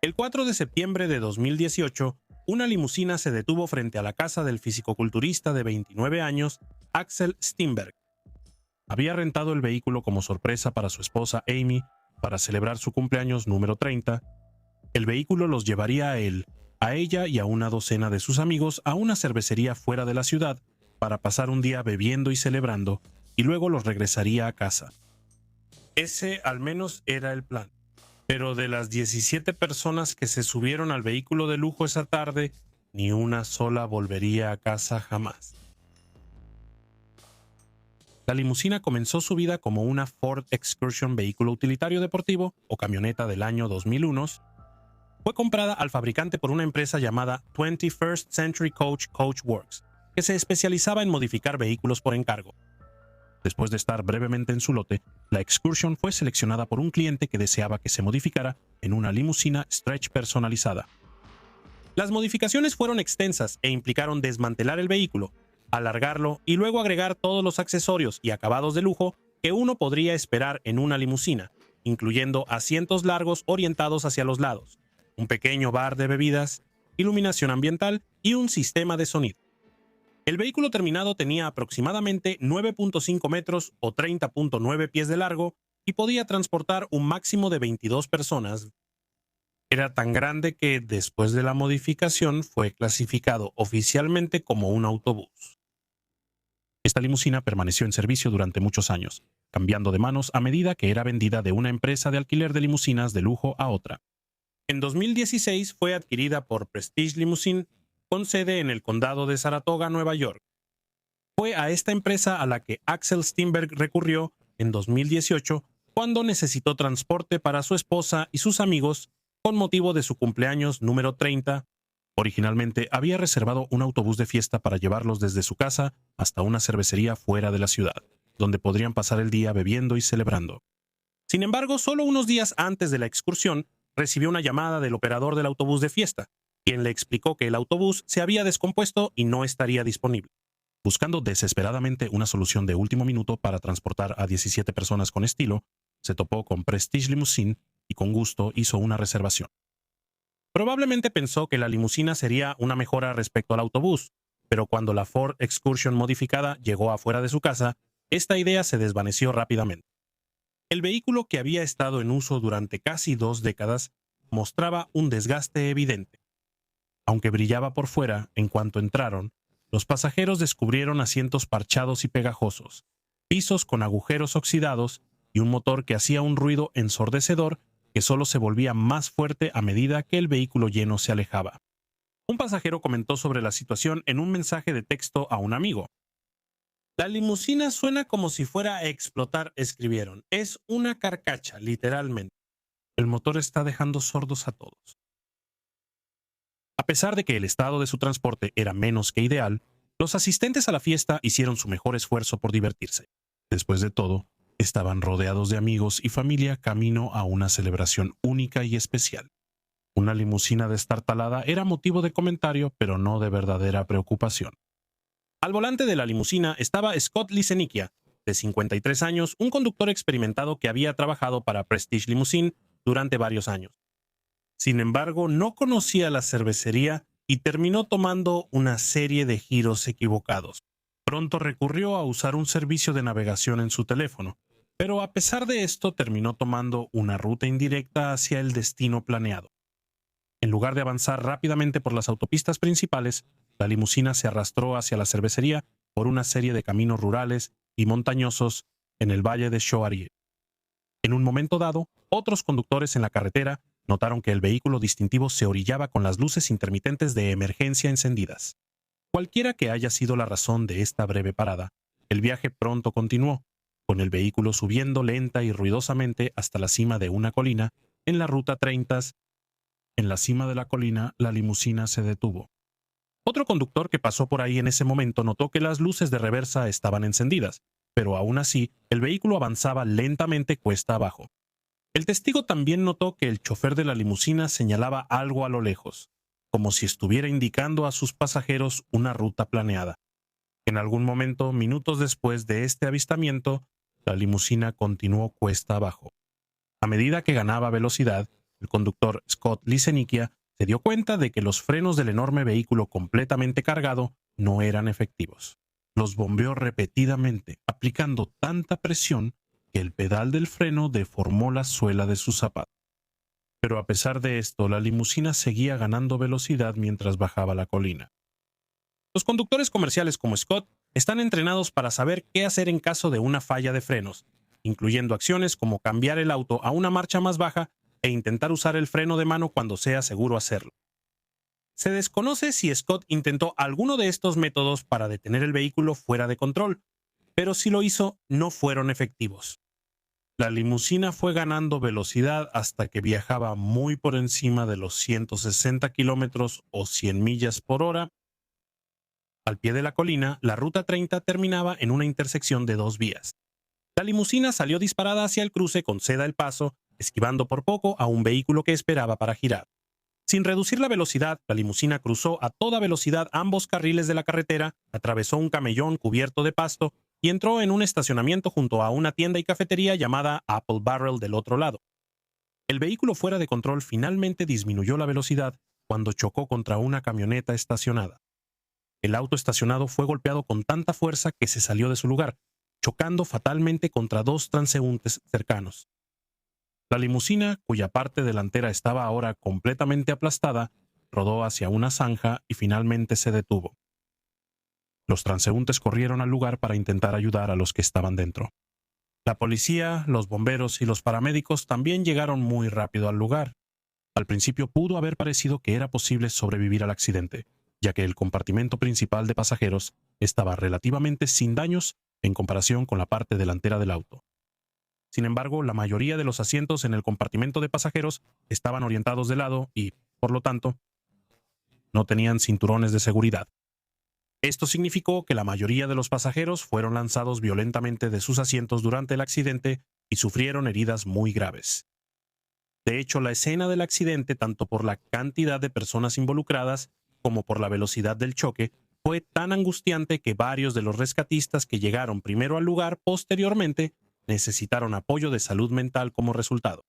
El 4 de septiembre de 2018, una limusina se detuvo frente a la casa del fisicoculturista de 29 años, Axel Steinberg. Había rentado el vehículo como sorpresa para su esposa Amy para celebrar su cumpleaños número 30. El vehículo los llevaría a él, a ella y a una docena de sus amigos a una cervecería fuera de la ciudad para pasar un día bebiendo y celebrando, y luego los regresaría a casa. Ese al menos era el plan. Pero de las 17 personas que se subieron al vehículo de lujo esa tarde, ni una sola volvería a casa jamás. La limusina comenzó su vida como una Ford Excursion vehículo utilitario deportivo o camioneta del año 2001. Fue comprada al fabricante por una empresa llamada 21st Century Coach Works, que se especializaba en modificar vehículos por encargo. Después de estar brevemente en su lote, la Excursion fue seleccionada por un cliente que deseaba que se modificara en una limusina stretch personalizada. Las modificaciones fueron extensas e implicaron desmantelar el vehículo, alargarlo y luego agregar todos los accesorios y acabados de lujo que uno podría esperar en una limusina, incluyendo asientos largos orientados hacia los lados, un pequeño bar de bebidas, iluminación ambiental y un sistema de sonido. El vehículo terminado tenía aproximadamente 9.5 metros o 30.9 pies de largo y podía transportar un máximo de 22 personas. Era tan grande que, después de la modificación, fue clasificado oficialmente como un autobús. Esta limusina permaneció en servicio durante muchos años, cambiando de manos a medida que era vendida de una empresa de alquiler de limusinas de lujo a otra. En 2016 fue adquirida por Prestige Limousine, con sede en el condado de Saratoga, Nueva York. Fue a esta empresa a la que Axel Steinberg recurrió en 2018 cuando necesitó transporte para su esposa y sus amigos con motivo de su cumpleaños número 30. Originalmente había reservado un autobús de fiesta para llevarlos desde su casa hasta una cervecería fuera de la ciudad, donde podrían pasar el día bebiendo y celebrando. Sin embargo, solo unos días antes de la excursión, recibió una llamada del operador del autobús de fiesta, quien le explicó que el autobús se había descompuesto y no estaría disponible. Buscando desesperadamente una solución de último minuto para transportar a 17 personas con estilo, se topó con Prestige Limousine y con gusto hizo una reservación. Probablemente pensó que la limusina sería una mejora respecto al autobús, pero cuando la Ford Excursion modificada llegó afuera de su casa, esta idea se desvaneció rápidamente. El vehículo, que había estado en uso durante casi 2 décadas, mostraba un desgaste evidente. Aunque brillaba por fuera, en cuanto entraron, los pasajeros descubrieron asientos parchados y pegajosos, pisos con agujeros oxidados y un motor que hacía un ruido ensordecedor que solo se volvía más fuerte a medida que el vehículo lleno se alejaba. Un pasajero comentó sobre la situación en un mensaje de texto a un amigo. La limusina suena como si fuera a explotar, escribieron. Es una carcacha, literalmente. El motor está dejando sordos a todos. A pesar de que el estado de su transporte era menos que ideal, los asistentes a la fiesta hicieron su mejor esfuerzo por divertirse. Después de todo, estaban rodeados de amigos y familia camino a una celebración única y especial. Una limusina destartalada era motivo de comentario, pero no de verdadera preocupación. Al volante de la limusina estaba Scott Lisenikia, de 53 años, un conductor experimentado que había trabajado para Prestige Limousine durante varios años. Sin embargo, no conocía la cervecería y terminó tomando una serie de giros equivocados. Pronto recurrió a usar un servicio de navegación en su teléfono, pero a pesar de esto terminó tomando una ruta indirecta hacia el destino planeado. En lugar de avanzar rápidamente por las autopistas principales, la limusina se arrastró hacia la cervecería por una serie de caminos rurales y montañosos en el valle de Shoarieh. En un momento dado, otros conductores en la carretera notaron que el vehículo distintivo se orillaba con las luces intermitentes de emergencia encendidas. Cualquiera que haya sido la razón de esta breve parada, el viaje pronto continuó, con el vehículo subiendo lenta y ruidosamente hasta la cima de una colina en la ruta 30. En la cima de la colina, la limusina se detuvo. Otro conductor que pasó por ahí en ese momento notó que las luces de reversa estaban encendidas, pero aún así, el vehículo avanzaba lentamente cuesta abajo. El testigo también notó que el chofer de la limusina señalaba algo a lo lejos, como si estuviera indicando a sus pasajeros una ruta planeada. En algún momento, minutos después de este avistamiento, la limusina continuó cuesta abajo. A medida que ganaba velocidad, el conductor Scott Lisenikia se dio cuenta de que los frenos del enorme vehículo completamente cargado no eran efectivos. Los bombeó repetidamente, aplicando tanta presión que el pedal del freno deformó la suela de su zapato. Pero a pesar de esto, la limusina seguía ganando velocidad mientras bajaba la colina. Los conductores comerciales como Scott están entrenados para saber qué hacer en caso de una falla de frenos, incluyendo acciones como cambiar el auto a una marcha más baja e intentar usar el freno de mano cuando sea seguro hacerlo. Se desconoce si Scott intentó alguno de estos métodos para detener el vehículo fuera de control, pero si lo hizo, no fueron efectivos. La limusina fue ganando velocidad hasta que viajaba muy por encima de los 160 kilómetros o 100 millas por hora. Al pie de la colina, la Ruta 30 terminaba en una intersección de dos vías. La limusina salió disparada hacia el cruce con Ceda el Paso, esquivando por poco a un vehículo que esperaba para girar. Sin reducir la velocidad, la limusina cruzó a toda velocidad ambos carriles de la carretera, atravesó un camellón cubierto de pasto y entró en un estacionamiento junto a una tienda y cafetería llamada Apple Barrel del otro lado. El vehículo fuera de control finalmente disminuyó la velocidad cuando chocó contra una camioneta estacionada. El auto estacionado fue golpeado con tanta fuerza que se salió de su lugar, chocando fatalmente contra dos transeúntes cercanos. La limusina, cuya parte delantera estaba ahora completamente aplastada, rodó hacia una zanja y finalmente se detuvo. Los transeúntes corrieron al lugar para intentar ayudar a los que estaban dentro. La policía, los bomberos y los paramédicos también llegaron muy rápido al lugar. Al principio pudo haber parecido que era posible sobrevivir al accidente, ya que el compartimento principal de pasajeros estaba relativamente sin daños en comparación con la parte delantera del auto. Sin embargo, la mayoría de los asientos en el compartimento de pasajeros estaban orientados de lado y, por lo tanto, no tenían cinturones de seguridad. Esto significó que la mayoría de los pasajeros fueron lanzados violentamente de sus asientos durante el accidente y sufrieron heridas muy graves. De hecho, la escena del accidente, tanto por la cantidad de personas involucradas como por la velocidad del choque, fue tan angustiante que varios de los rescatistas que llegaron primero al lugar posteriormente necesitaron apoyo de salud mental como resultado.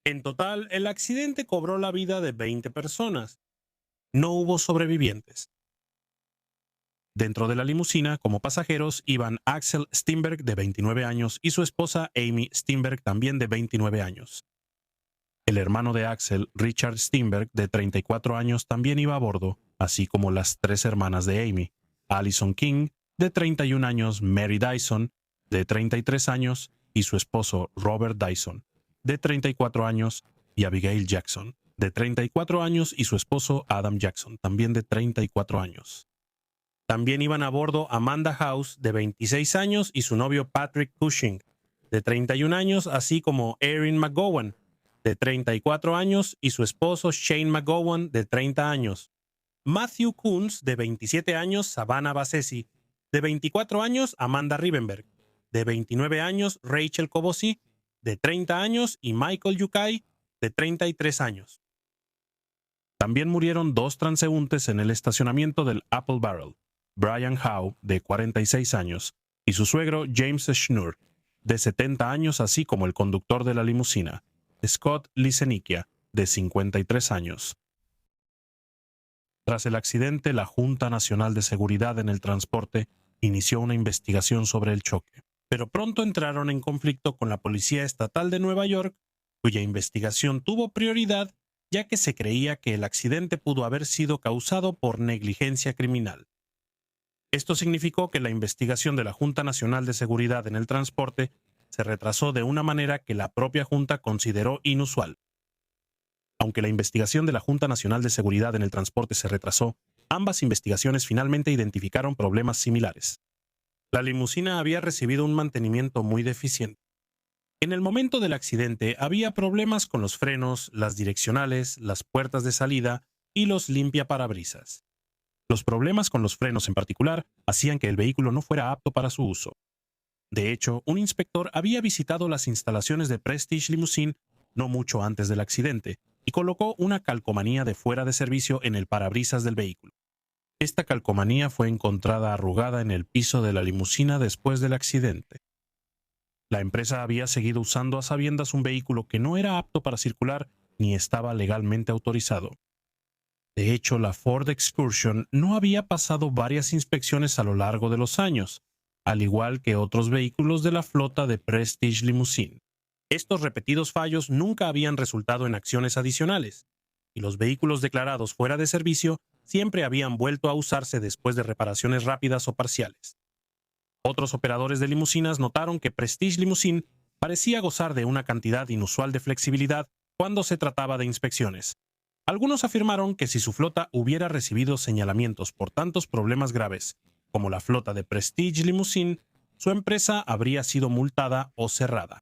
En total, el accidente cobró la vida de 20 personas. No hubo sobrevivientes. Dentro de la limusina, como pasajeros, iban Axel Steinberg, de 29 años, y su esposa Amy Steinberg, también de 29 años. El hermano de Axel, Richard Steinberg, de 34 años, también iba a bordo, así como las tres hermanas de Amy, Allison King, de 31 años, Mary Dyson, de 33 años, y su esposo Robert Dyson, de 34 años, y Abigail Jackson, de 34 años, y su esposo Adam Jackson, también de 34 años. También iban a bordo Amanda House, de 26 años, y su novio Patrick Cushing, de 31 años, así como Erin McGowan, de 34 años, y su esposo Shane McGowan, de 30 años. Matthew Coons, de 27 años, Savannah Bassesi, de 24 años, Amanda Rivenberg, de 29 años, Rachel Kobosi, de 30 años, y Michael Yukai, de 33 años. También murieron dos transeúntes en el estacionamiento del Apple Barrel, Brian Howe, de 46 años, y su suegro James Schnur, de 70 años, así como el conductor de la limusina, Scott Lisenikia, de 53 años. Tras el accidente, la Junta Nacional de Seguridad en el Transporte inició una investigación sobre el choque, pero pronto entraron en conflicto con la Policía Estatal de Nueva York, cuya investigación tuvo prioridad ya que se creía que el accidente pudo haber sido causado por negligencia criminal. Esto significó que la investigación de la Junta Nacional de Seguridad en el Transporte se retrasó de una manera que la propia Junta consideró inusual. Aunque la investigación de la Junta Nacional de Seguridad en el Transporte se retrasó, ambas investigaciones finalmente identificaron problemas similares. La limusina había recibido un mantenimiento muy deficiente. En el momento del accidente había problemas con los frenos, las direccionales, las puertas de salida y los limpiaparabrisas. Los problemas con los frenos en particular hacían que el vehículo no fuera apto para su uso. De hecho, un inspector había visitado las instalaciones de Prestige Limousine no mucho antes del accidente y colocó una calcomanía de fuera de servicio en el parabrisas del vehículo. Esta calcomanía fue encontrada arrugada en el piso de la limusina después del accidente. La empresa había seguido usando a sabiendas un vehículo que no era apto para circular ni estaba legalmente autorizado. De hecho, la Ford Excursion no había pasado varias inspecciones a lo largo de los años, al igual que otros vehículos de la flota de Prestige Limousine. Estos repetidos fallos nunca habían resultado en acciones adicionales, y los vehículos declarados fuera de servicio siempre habían vuelto a usarse después de reparaciones rápidas o parciales. Otros operadores de limusinas notaron que Prestige Limousine parecía gozar de una cantidad inusual de flexibilidad cuando se trataba de inspecciones. Algunos afirmaron que si su flota hubiera recibido señalamientos por tantos problemas graves como la flota de Prestige Limousine, su empresa habría sido multada o cerrada.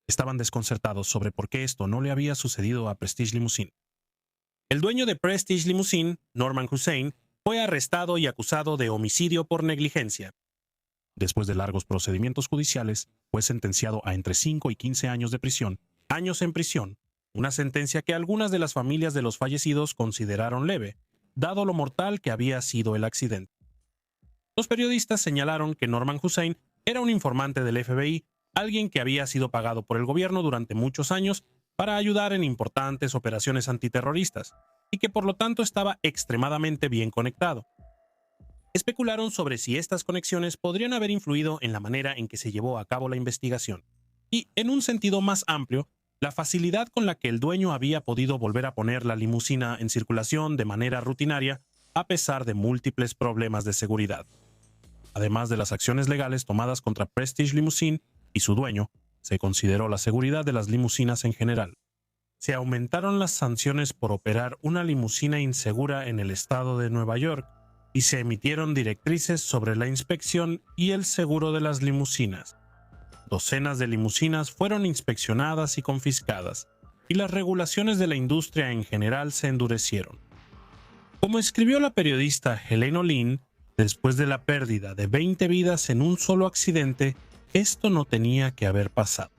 Estaban desconcertados sobre por qué esto no le había sucedido a Prestige Limousine. El dueño de Prestige Limousine, Norman Hussain, fue arrestado y acusado de homicidio por negligencia. Después de largos procedimientos judiciales, fue sentenciado a entre 5 y 15 años de prisión, años en prisión, una sentencia que algunas de las familias de los fallecidos consideraron leve, dado lo mortal que había sido el accidente. Los periodistas señalaron que Norman Hussain era un informante del FBI, alguien que había sido pagado por el gobierno durante muchos años para ayudar en importantes operaciones antiterroristas, y que por lo tanto estaba extremadamente bien conectado. Especularon sobre si estas conexiones podrían haber influido en la manera en que se llevó a cabo la investigación, y, en un sentido más amplio, la facilidad con la que el dueño había podido volver a poner la limusina en circulación de manera rutinaria a pesar de múltiples problemas de seguridad. Además de las acciones legales tomadas contra Prestige Limousine y su dueño, se consideró la seguridad de las limusinas en general. Se aumentaron las sanciones por operar una limusina insegura en el estado de Nueva York y se emitieron directrices sobre la inspección y el seguro de las limusinas. Docenas de limusinas fueron inspeccionadas y confiscadas, y las regulaciones de la industria en general se endurecieron. Como escribió la periodista Helene Olin, después de la pérdida de 20 vidas en un solo accidente, esto no tenía que haber pasado.